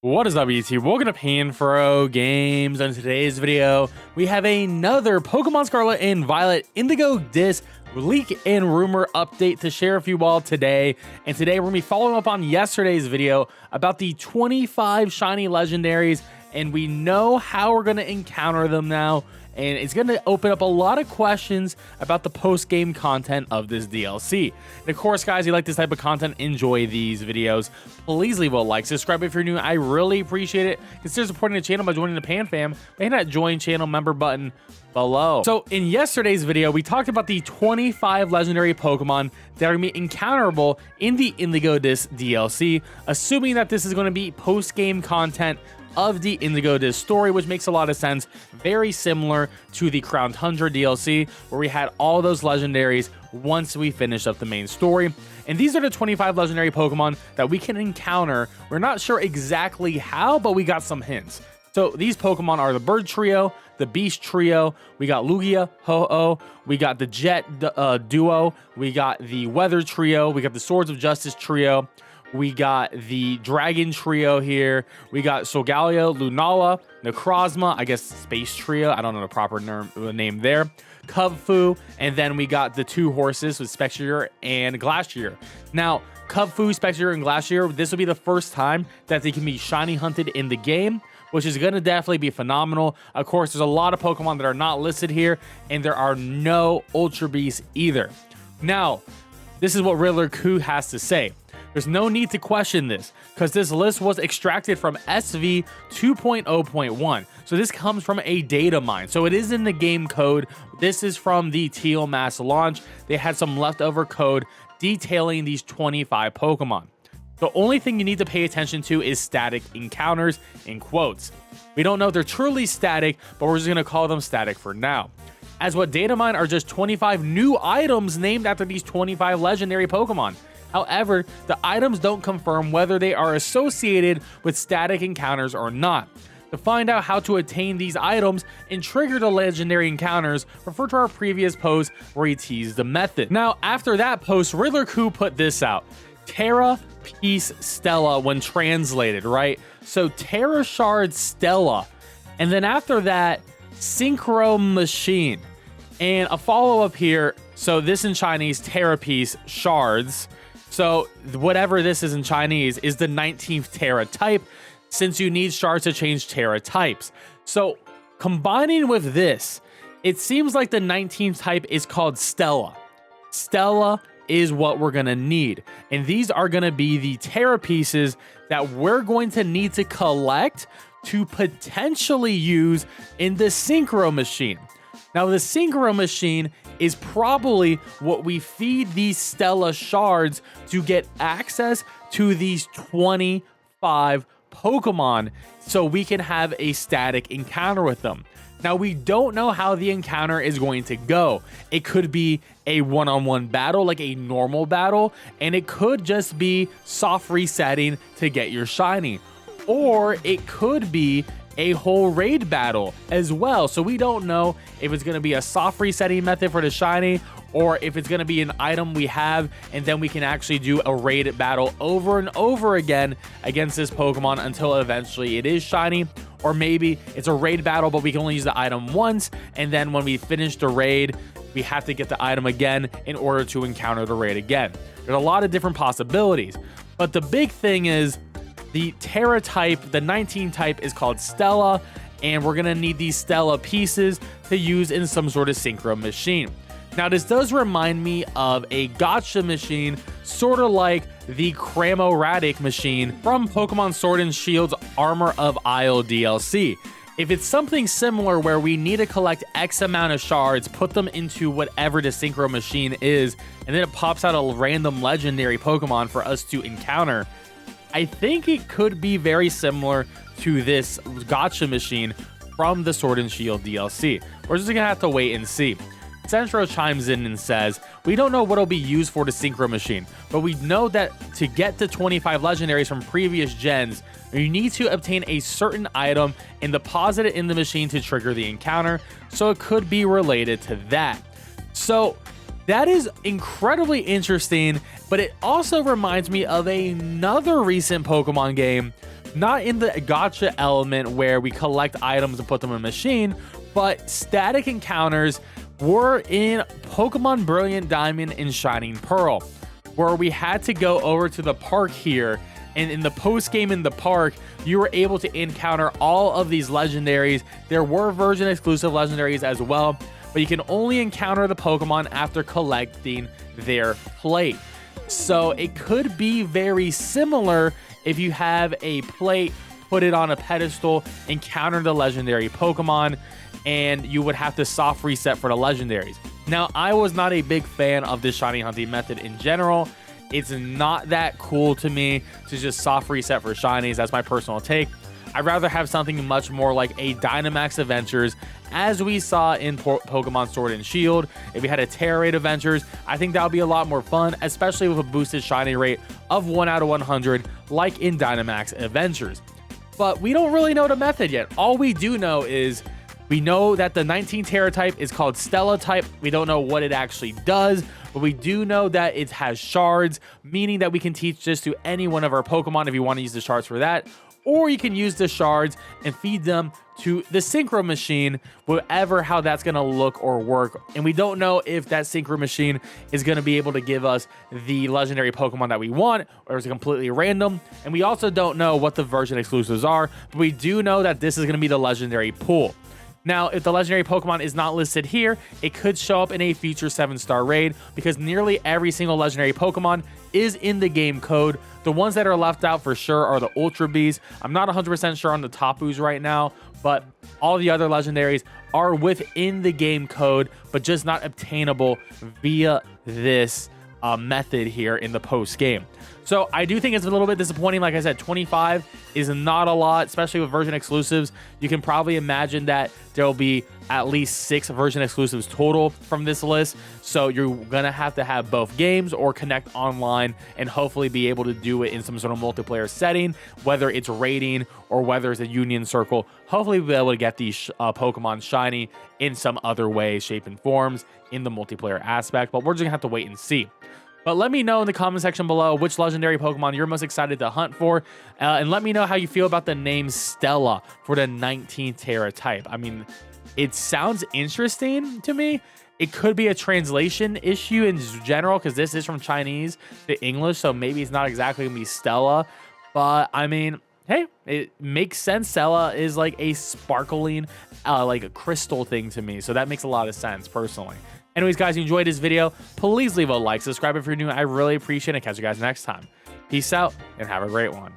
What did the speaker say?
What is up, YouTube? Welcome to PanFro Games. In today's video, we have another Pokemon Scarlet and Violet Indigo Disc leak and rumor update to share with you all today. And today we're going to be following up on yesterday's video about the 25 shiny legendaries, and we know how we're going to encounter them now. And it's going to open up a lot of questions about the post-game content of this DLC. And of course, guys, if you like this type of content, enjoy these videos. Please leave a like, subscribe if you're new. I really appreciate it. Consider supporting the channel by joining the Pan Fam by hitting that join channel member button below. So in yesterday's video, we talked about the 25 legendary Pokemon that are going to be encounterable in the Indigo Disc DLC, assuming that this is going to be post-game content of the Indigo Disc story, which makes a lot of sense. Very similar to the Crown Tundra DLC, where we had all those legendaries once we finished up the main story. And these are the 25 legendary Pokemon that we can encounter. We're not sure exactly how, but we got some hints. So these Pokemon are the Bird Trio, the Beast Trio, we got Lugia, Ho-Oh, we got the Jet Duo, we got the Weather Trio, we got the Swords of Justice Trio, we got the Dragon Trio here. We got Solgaleo, Lunala, Necrozma, I guess Space Trio. I don't know the proper name there. Kubfu, and then we got the two horses with Spectrier and Glacier. Now, Kubfu, Spectrier, and Glacier, this will be the first time that they can be shiny hunted in the game, which is going to definitely be phenomenal. Of course, there's a lot of Pokemon that are not listed here, and there are no Ultra Beasts either. Now, this is what Riddler Coup has to say. There's no need to question this, because this list was extracted from SV 2.0.1. So this comes from a data mine. So it is in the game code. This is from the Teal Mass launch. They had some leftover code detailing these 25 Pokemon. The only thing you need to pay attention to is static encounters, in quotes. We don't know if they're truly static, but we're just going to call them static for now. As what data mine are just 25 new items named after these 25 legendary Pokemon. However, the items don't confirm whether they are associated with static encounters or not. To find out how to attain these items and trigger the legendary encounters, refer to our previous post where he teased the method. Now, after that post, Riddler Coup put this out. Tera, Peace, Stella when translated, right? So Tera Shard Stella. And then after that, Synchro Machine. And a follow-up here. So this in Chinese, Tera Piece Shards. So whatever this is in Chinese is the 19th Tera type, since you need shards to change Tera types. So combining with this, it seems like the 19th type is called Stella. Stella is what we're going to need. And these are going to be the Tera pieces that we're going to need to collect to potentially use in the Synchro Machine. Now, the Synchro Machine is probably what we feed these Stella shards to get access to these 25 Pokemon so we can have a static encounter with them. Now, we don't know how the encounter is going to go. It could be a one-on-one battle, like a normal battle, and it could just be soft resetting to get your shiny. Or it could be a whole raid battle as well. So we don't know if it's going to be a soft resetting method for the shiny, or if it's going to be an item we have and then we can actually do a raid battle over and over again against this Pokemon until eventually it is shiny. Or maybe it's a raid battle, but we can only use the item once, and then when we finish the raid, we have to get the item again in order to encounter the raid again. There's a lot of different possibilities, but the big thing is the Tera type, the 19 type, is called Stella, and we're going to need these Stella pieces to use in some sort of Synchro Machine. Now, this does remind me of a Gotcha machine, sort of like the Cramoratic machine from Pokemon Sword and Shield's Armor of Isle DLC. If it's something similar where we need to collect X amount of shards, put them into whatever the Synchro Machine is, and then it pops out a random legendary Pokemon for us to encounter, I think it could be very similar to this Gotcha machine from the Sword and Shield DLC. We're just gonna have to wait and see. Centro chimes in and says, we don't know what it'll be used for the Synchro Machine, but we know that to get the 25 legendaries from previous gens, you need to obtain a certain item and deposit it in the machine to trigger the encounter, so it could be related to that. So that is incredibly interesting, but it also reminds me of another recent Pokemon game not in the gacha element where we collect items and put them in a machine, but static encounters were in Pokemon Brilliant Diamond and Shining Pearl, where we had to go over to the park here, and in the post game in the park, you were able to encounter all of these legendaries. There were version exclusive legendaries as well, but you can only encounter the Pokemon after collecting their plate. So it could be very similar if you have a plate, put it on a pedestal, encounter the legendary Pokemon, and you would have to soft reset for the legendaries. Now, I was not a big fan of this shiny hunting method in general. It's not that cool to me to just soft reset for shinies. That's my personal take. I'd rather have something much more like a Dynamax Adventures, as we saw in Pokemon Sword and Shield. If we had a Tera rate Adventures, I think that would be a lot more fun, especially with a boosted shiny rate of 1 out of 100, like in Dynamax Adventures. But we don't really know the method yet. All we do know is we know that the 19 Tera type is called Stella type. We don't know what it actually does, but we do know that it has shards, meaning that we can teach this to any one of our Pokemon if you want to use the shards for that. Or you can use the shards and feed them to the Synchro Machine, whatever how that's going to look or work. And we don't know if that Synchro Machine is going to be able to give us the legendary Pokemon that we want, or is it completely random. And we also don't know what the version exclusives are, but we do know that this is going to be the legendary pool. Now, if the legendary Pokemon is not listed here, it could show up in a future 7-star raid, because nearly every single legendary Pokemon is in the game code. The ones that are left out for sure are the Ultra Bees. I'm not 100% sure on the Tapus right now, but all the other legendaries are within the game code, but just not obtainable via this method here in the post game. So I do think it's a little bit disappointing. Like I said, 25 is not a lot, especially with version exclusives. You can probably imagine that there will be at least 6 version exclusives total from this list. So you're gonna have to have both games or connect online and hopefully be able to do it in some sort of multiplayer setting, whether it's raiding or whether it's a union circle. Hopefully we'll be able to get these Pokemon shiny in some other way, shape, and forms in the multiplayer aspect, but we're just gonna have to wait and see. But let me know in the comment section below which legendary Pokemon you're most excited to hunt for. And let me know how you feel about the name Stella for the 19 Tera type. I mean, it sounds interesting to me. It could be a translation issue in general, because this is from Chinese to English, so maybe it's not exactly going to be Stella. But, I mean, hey, it makes sense. Stella is like a sparkling, like a crystal thing to me. So that makes a lot of sense, personally. Anyways, guys, if you enjoyed this video, please leave a like, subscribe if you're new. I really appreciate it. Catch you guys next time. Peace out and have a great one.